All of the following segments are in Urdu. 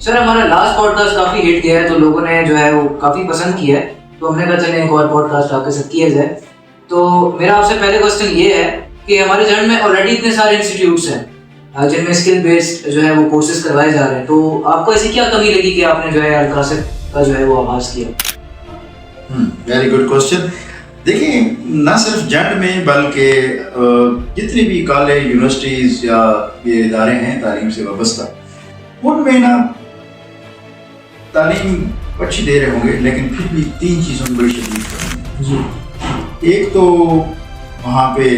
سر ہمارا لاسٹ پوڈ کاسٹ کافی ہٹ گیا ہے تو لوگوں نے جو ہے وہ کافی پسند کیا ہے, تو ہم نے کہا چلیں ایک اور پوڈ کاسٹ آپ کے ساتھ کیا جائے. تو میرا آپ سے پہلے کوسچن یہ ہے کہ ہمارے جرن میں آلریڈی اتنے سارے انسٹیٹیوٹس ہیں جن میں اسکل بیسڈ جو ہے وہ کورسز کروائے جا رہے ہیں, تو آپ کو ایسی کیا کمی لگی کہ آپ نے جو ہے القاصد کا جو ہے وہ آغاز کیا؟ Very good question. دیکھیں, نہ صرف جنڈ میں بلکہ جتنے بھی کالج, یونیورسٹیز یا یہ ادارے ہیں تعلیم سے وابستہ, ان میں نا تعلیم اچھی دے رہے ہوں گے, لیکن پھر بھی 3 چیزوں کی بڑی تکلیف کریں جی. ایک تو وہاں پہ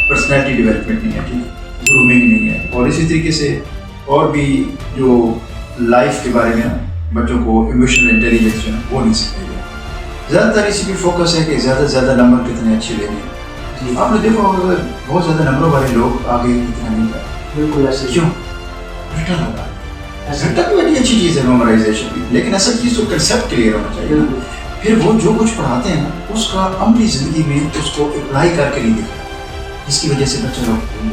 پرسنالٹی ڈیولپمنٹ نہیں ہے, ٹھیک, گرومنگ نہیں ہے, اور اسی طریقے سے اور بھی جو لائف کے بارے میں بچوں کو ایموشنل انٹیلیجنس جو ہے وہ نہیں سکھائی گیا. زیادہ تر اسی پہ فوکس ہے کہ زیادہ سے زیادہ نمبر کتنے اچھے لینے ہیں. آپ نے دیکھو اگر بہت زیادہ نمبروں والے لوگ آگے اتنا نہیں جاتے. بالکل ایسے. کیوں؟ رٹن ہوگا. رٹن بھی بڑی اچھی چیز ہے, میمورائزیشن بھی, لیکن اصل چیز تو کنسیپٹ کلیئر ہونا چاہیے. پھر وہ جو کچھ پڑھاتے ہیں نا اس کا عملی زندگی میں اس کو اپلائی کر کے نہیں دکھا, جس کی وجہ سے بچہ لوگ.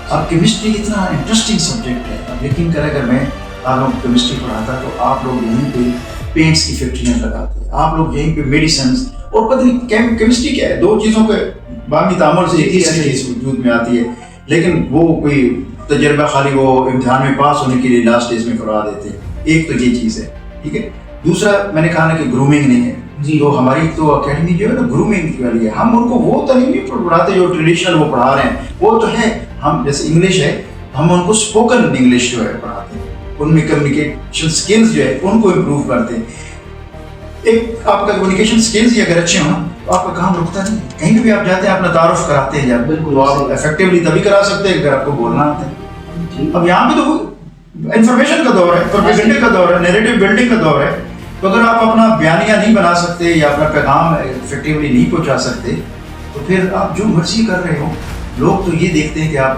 اب کیمسٹری اتنا انٹرسٹنگ سبجیکٹ ہے, اب یقین کریں اگر میں آپ لوگ کیمسٹری پڑھاتا تو آپ لوگ یہیں پہ پینٹس کی فیکٹریاں لگاتے, آپ لوگ یہیں پہ میڈیسنس, اور پتہ نہیں کیمسٹری کیا ہے, 2 چیزوں کے باہمی تعامل سے ایک تیسری چیز وجود میں آتی ہے, لیکن وہ کوئی تجربہ خالی وہ امتحان میں پاس ہونے کے لیے لاسٹ اسٹیج میں کروا دیتے ہیں. ایک تو یہ چیز ہے, ٹھیک ہے. دوسرا میں نے کہا نا کہ گرومنگ نہیں ہے. تو ہماری تو اکیڈمی جو ہے نا گرومنگ والی ہے. ہم ان کو وہ تعلیم نہیں پڑھاتے جو ٹریڈیشنل وہ پڑھا رہے ہیں, وہ تو ہے. ہم جیسے انگلش ہے, ہم ان کو اسپوکن انگلش جو ہے پڑھاتے ہیں, ان میں کمیونیکیشن اسکلز جو ہے ان کو امپروو کرتے ہیں. ایک آپ کا کمیونیکیشن اسکلز ہی اگر اچھے ہوں تو آپ کا کام رکتا نہیں. کہیں بھی آپ جاتے ہیں اپنا تعارف کراتے ہیں جب, تو آپ افیکٹولی تبھی کرا سکتے ہیں اگر آپ کو بولنا آتا ہے. اب یہاں پہ تو انفارمیشن کا دور ہے, پروپیگنڈے کا دور ہے, نیریٹو بلڈنگ کا دور ہے, تو اگر آپ اپنا بیانیہ نہیں بنا سکتے یا اپنا پیغام افیکٹولی نہیں پہنچا سکتے تو پھر آپ جو مرضی کر رہے ہو, لوگ تو یہ دیکھتے ہیں کہ آپ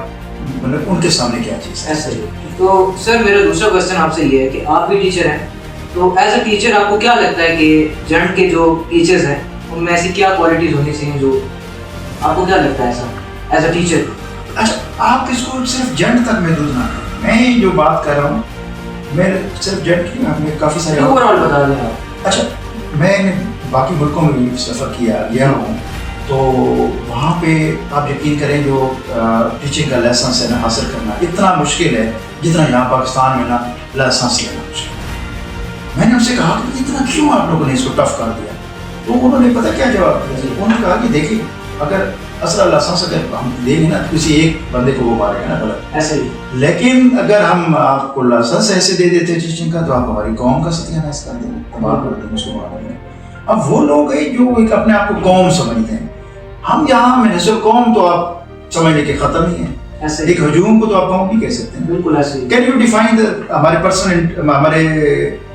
مطلب ان کے سامنے کیا چیز ہے. ایسا ہی. تو سر میرا دوسرا کوسچن آپ سے یہ ہے کہ آپ بھی ٹیچر ہیں, تو ایز اے ٹیچر آپ کو کیا لگتا ہے کہ جنڈ کے جو ٹیچرز ہیں ان میں ایسی کیا کوالٹیز ہونی چاہیے جو آپ کو کیا لگتا ہے ایسا ایز اے ٹیچر؟ اچھا, آپ اس کو صرف جنڈ تک محدود نہ کریں. میں جو بات کر رہا ہوں میں صرف جنڈ کی, ہم نے کافی سارے اوور آل بتا دیں آپ. اچھا, میں نے باقی ملکوں میں بھی سفر کیا ہوں, تو وہاں پہ آپ یقین کریں جو ٹیچنگ کا لائسنس ہے نا حاصل کرنا اتنا مشکل ہے جتنا یہاں پاکستان میں نا لائسنس لینا مشکل ہے. میں نے ان سے کہا کہ اتنا کیوں آپ لوگوں نے اس کو ٹف کر دیا, تو انہوں نے پتہ کیا جواب دیا. انہوں نے کہا کہ دیکھیں اگر اصل لائسنس اگر ہم دیں گے نا تو کسی ایک بندے کو وہ مارے گا نا غلط ایسے ہی, لیکن اگر ہم آپ کو لائسنس ایسے دے دیتے ٹیچنگ کا تو آپ ہماری قوم کا ستیاناش کر دیں گے, تباہ کر دیں گے, مسلمانوں میں. اب وہ لوگ ہیں جو ایک اپنے آپ کو قوم سمجھتے ہیں. ہم یہاں منحصر قوم تو آپ سمجھنے کے ختم ہی ہیں. ایک ہجوم کو تو آپ قوم نہیں کہہ سکتے ہیں. بالکل ایسے ہی. کین یو ڈیفائن ہمارے پرسنل ہمارے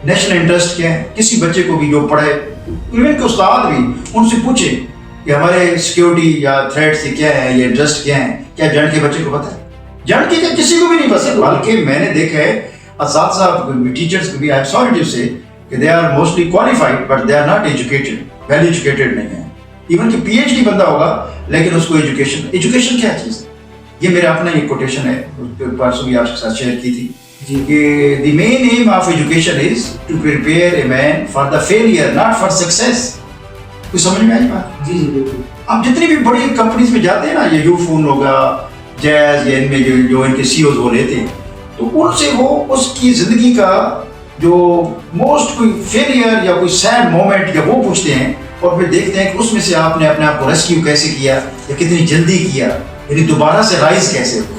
نیشنل انٹرسٹ کیا ہے؟ کسی بچے کو بھی جو پڑھے, ایون کہ استاد بھی, ان سے پوچھیں کہ ہمارے سیکیورٹی یا تھریٹ سے کیا ہے, یہ انٹرسٹ کیا ہے, کیا جنڈ کے بچے کو پتہ ہے؟ جنڈ کے کسی کو بھی نہیں پتہ. بلکہ میں نے دیکھا ہے اساتذہ ٹیچرس کو بھی, I am sorry to say, کہ they are mostly qualified but they are not educated, well educated نہیں ہیں. ایون کہ پی ایچ ڈی بندہ ہوگا لیکن اس کو ایجوکیشن کیا چیز ہے. یہ میرا اپنا ایک کوٹیشن ہے, پرسوں بھی آپ کے ساتھ شیئر کی تھی کہ the main aim of education is to prepare a man for the failure not for success. کوئی سمجھ میں آئی بات؟ جی جی بالکل. آپ جتنی بھی بڑی کمپنیز میں جاتے ہیں نا, یہ یو فون ہوگا, جیز, یا ان میں جو ان کے سی اوز وہ لیتے ہیں, تو ان سے وہ اس کی زندگی کا جو موسٹ کوئی فیلئر یا کوئی سیڈ مومنٹ یا وہ پوچھتے ہیں, اور پھر دیکھتے ہیں کہ اس میں سے آپ نے اپنے آپ کو ریسکیو کیسے کیا یا کتنی جلدی کیا, یعنی دوبارہ سے رائز کیسے ہو.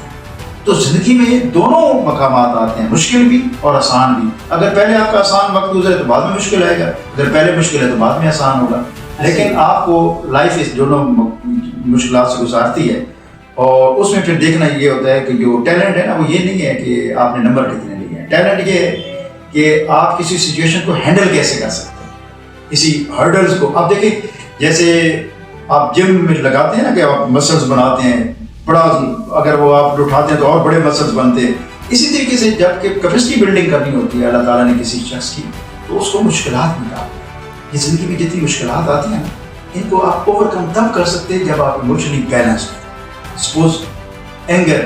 تو زندگی میں دونوں مقامات آتے ہیں, مشکل بھی اور آسان بھی. اگر پہلے آپ کا آسان وقت گزرے تو بعد میں مشکل آئے گا, اگر پہلے مشکل ہے تو بعد میں آسان ہوگا. لیکن آپ کو لائف اس دونوں مشکلات سے گزارتی ہے, اور اس میں پھر دیکھنا یہ ہوتا ہے کہ جو ٹیلنٹ ہے نا وہ یہ نہیں ہے کہ آپ نے نمبر کتنے لیے ہیں. ٹیلنٹ یہ ہے کہ آپ کسی سچویشن کو ہینڈل کیسے کر سکتے ہیں, کسی ہرڈلز کو. آپ دیکھیں جیسے آپ جم میں لگاتے ہیں نا کہ آپ مسلز بناتے ہیں, بڑا اگر وہ آپ اٹھاتے ہیں تو اور بڑے مسلز بنتے ہیں. اسی طریقے سے جب کہ کیپیسٹی بلڈنگ کرنی ہوتی ہے اللہ تعالیٰ نے کسی شخص کی, تو اس کو مشکلات میں ڈالتے ہیں. یہ زندگی میں جتنی مشکلات آتی ہیں نا, ان کو آپ اوور کم تب کر سکتے ہیں جب آپ ایموشنلی بیلنسڈ ہیں. سپوز اینگر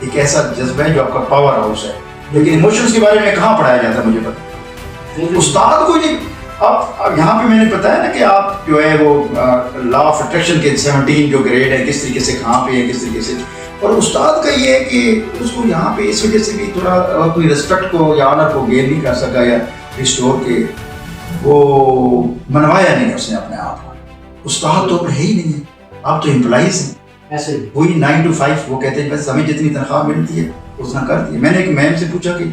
ایک ایسا جذبہ ہے جو آپ کا پاور ہاؤس ہے, لیکن ایموشنس کے بارے میں کہاں پڑھایا جاتا ہے مجھے پتہ. استاد کو یہ اب یہاں پہ میں نے بتایا نا کہ آپ جو ہے وہ لا آف اٹریکشن کے 17 جو گریڈ ہے کس طریقے سے کہاں پہ ہے کس طریقے سے, اور استاد کا یہ ہے کہ اس کو یہاں پہ اس وجہ سے بھی تھوڑا کوئی رسپیکٹ کو یا آنر کو گین نہیں کر سکا یا ریسٹور کے وہ منوایا نہیں اس نے اپنے آپ کو. استاد تو ہے ہی نہیں ہے, آپ تو امپلائیز ہیں. ایسے وہی 9 to 5 وہ کہتے ہیں بس ہمیں جتنی تنخواہ ملتی ہے اتنا کر دی. میں نے ایک میم سے پوچھا کہ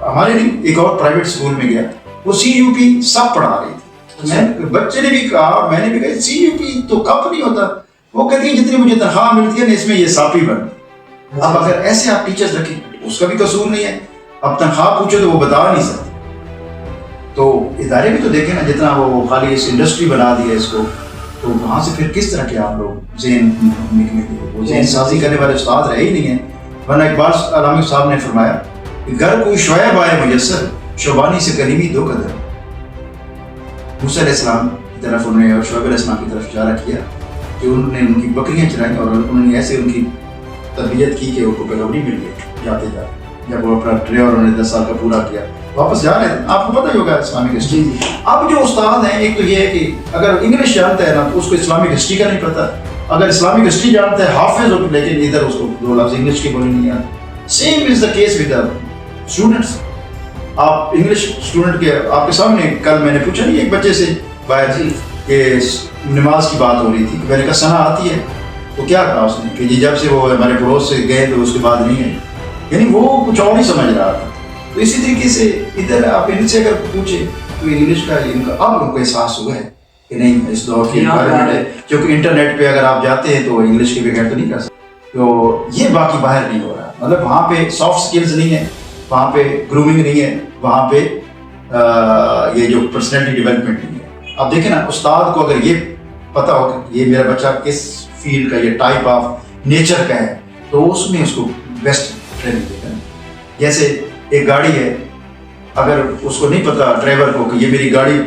ہمارے نہیں ایک اور پرائیویٹ اسکول میں گیا, وہ CUP سب پڑھا رہی تھی. میں بچے نے بھی کہا, میں نے بھی کہا CUP تو کپ نہیں ہوتا. وہ کہتی ہے جتنی مجھے تنخواہ ملتی ہے نا اس میں یہ ساپی بن. اب اگر ایسے آپ ٹیچرز رکھیں اس کا بھی قصور نہیں ہے. اب تنخواہ پوچھو تو وہ بتا نہیں سکتے. تو ادارے بھی تو دیکھیں نا, جتنا وہ خالی اس انڈسٹری بنا دی ہے اس کو, تو وہاں سے پھر کس طرح کے آپ لوگ ذہن نکلیں گے. وہ ذہن سازی کرنے والے استاد رہے ہی نہیں ہیں. ورنہ اقبال علامہ صاحب نے فرمایا کہ گر کوئی شعیب آئے میسر شعبانی سے کریمی دو قدر. موسیٰ علیہ السلام کی طرف انہوں نے اور شعیب علیہ السلام کی طرف اشارہ کیا کہ انہوں نے ان کی بکریاں چرائیں اور انہوں نے ایسے ان کی تربیت کی کہ ان کو پیغمبری مل گئی جاتے جاتے. جب وہ اپنا ڈرائیور انہوں نے 10 سال کا پورا کیا واپس جا رہے ہیں. آپ کو پتہ ہی ہوگا اسلامک ہسٹری. اب جو استاد ہیں ایک تو یہ ہے کہ اگر انگلش جانتا ہے نا تو اس کو اسلامک ہسٹری کا نہیں پتہ. اگر اسلامک ہسٹری جانتا ہے حافظ ہو لیکن ادھر اس کو 2 لفظ انگلش کی بولے نہیں آتے. Same is the case with students. آپ انگلش اسٹوڈنٹ کے آپ کے سامنے کل میں نے پوچھا نہیں ایک بچے سے باہر کہ نماز کی بات ہو رہی تھی, میں نے کہا ثنا آتی ہے تو کیا کہا اس نے کہ جی جب سے وہ ہمارے پڑوس سے گئے تو اس کے بعد نہیں ہے. یعنی وہ کچھ اور ہی سمجھ رہا تھا. تو اسی طریقے سے ادھر آپ ان سے اگر پوچھیں تو انگلش کا ان کا اب ان کو احساس ہوا ہے کہ نہیں اس دور کی انوائرمنٹ ہے, کیونکہ انٹرنیٹ پہ اگر آپ جاتے ہیں تو انگلش کے بغیر تو نہیں کر سکتے. تو یہ باقی باہر نہیں ہو رہا, مطلب وہاں پہ سافٹ سکلز نہیں ہے, وہاں پہ گرومنگ نہیں ہے, وہاں پہ یہ جو پرسنالٹی ڈیولپمنٹ نہیں ہے. اب دیکھیں نا استاد کو اگر یہ پتہ ہو کہ یہ میرا بچہ کس فیلڈ کا یہ ٹائپ آف نیچر کا ہے تو اس میں اس کو بیسٹ ٹریننگ دے گا. جیسے ایک گاڑی ہے, اگر اس کو نہیں پتا ڈرائیور کو کہ یہ میری گاڑی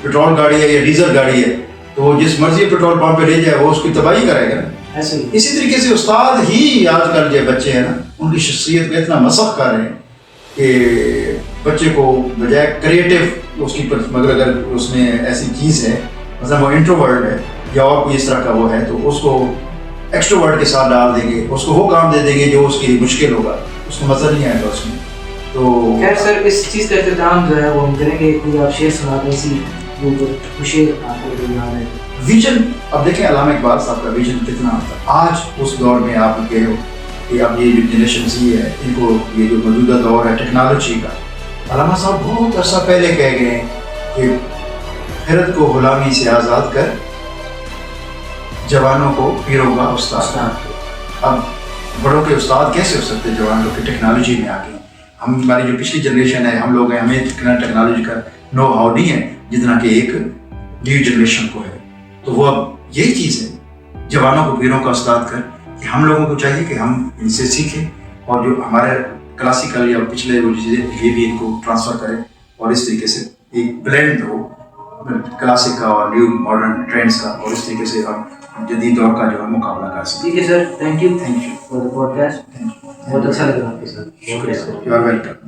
پیٹرول گاڑی ہے یا ڈیزل گاڑی ہے تو وہ جس مرضی پیٹرول پمپ پہ لے جائے وہ اس کی تباہی کرے گا. اسی طریقے سے استاد ہی آج کل جو بچے ہیں نا ان کی شخصیت کا اتنا مسخ کر رہے ہیں کہ بچے کو بجائے کریٹو اس کی مگر اگر اس میں ایسی چیز ہے مثلا وہ انٹروورٹ ہے یا اور کوئی اس طرح کا وہ ہے تو اس کو ایکسٹروورٹ کے ساتھ ڈال دیں گے, اس کو وہ کام دے دیں گے جو اس کی مشکل ہوگا, اس کو مزہ نہیں آئے گا اس میں. تو خیر سر اس چیز کا اختتام جو ہے وہ ہم کریں گے. کوئی آپ شعر سنا دیں اسی شعر آپ کو یاد ہے ویژن. اب دیکھیں علامہ اقبال صاحب کا ویژن کتنا ہوتا ہے. آج اس دور میں آپ کہے ہو کہ اب یہ جو جنریشن سی ہے ان کو یہ جو موجودہ دور ہے ٹیکنالوجی کا, علامہ صاحب بہت عرصہ پہلے کہہ گئے ہیں کہ خرد کو غلامی سے آزاد کر جوانوں کو پیروں کا استاد. اب بڑوں کے استاد کیسے ہو سکتے جوانوں کے ٹیکنالوجی میں آ کے. ہم ہماری جو پچھلی جنریشن ہے ہم لوگ ہیں, ہمیں ٹیکنالوجی کا نو ہاؤ نہیں ہے جتنا کہ ایک نیو جنریشن کو ہے. تو وہ اب یہی چیز ہے جوانوں کو پیروں کا استاد کر کہ ہم لوگوں کو چاہیے کہ ہم ان سے سیکھیں اور جو ہمارے کلاسیکل یا پچھلے وہ چیزیں یہ بھی ان کو ٹرانسفر کریں اور اس طریقے سے ایک بلینڈ ہو کلاسک کا اور نیو ماڈرن ٹرینڈس کا, اور اس طریقے سے ہم جدید دور کا جو ہے مقابلہ کر سکیں. ٹھیک ہے sir, thank you for the podcast. بہت اچھا لگا آپ کے ساتھ. شکریہ سر, یو آر ویلکم.